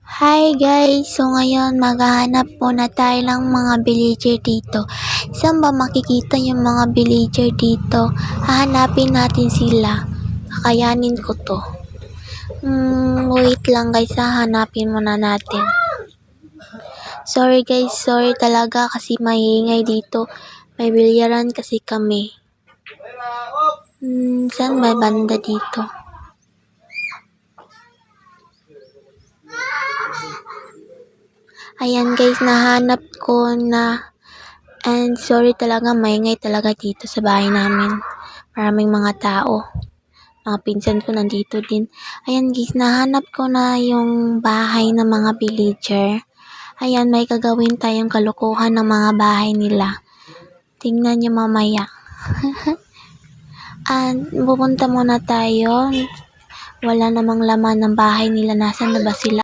Hi guys! So ngayon maghahanap muna tayo ng mga villager dito. Saan ba makikita yung mga villager dito? Hahanapin natin sila. Kakayanin ko to. Wait lang guys, hahanapin muna natin. Sorry guys, sorry talaga kasi maingay dito. May bilyaran kasi kami. Saan ba banda dito? Ayan guys, nahanap ko na. And sorry talaga, maingay talaga dito sa bahay namin. Maraming mga tao. Mga pinsan ko nandito din. Ayan guys, nahanap ko na yung bahay ng mga villager. Ayan, may gagawin tayong kalokohan ng mga bahay nila. Tingnan nyo mamaya. And pupunta muna tayo. Wala namang laman ng bahay nila. Nasaan na ba sila?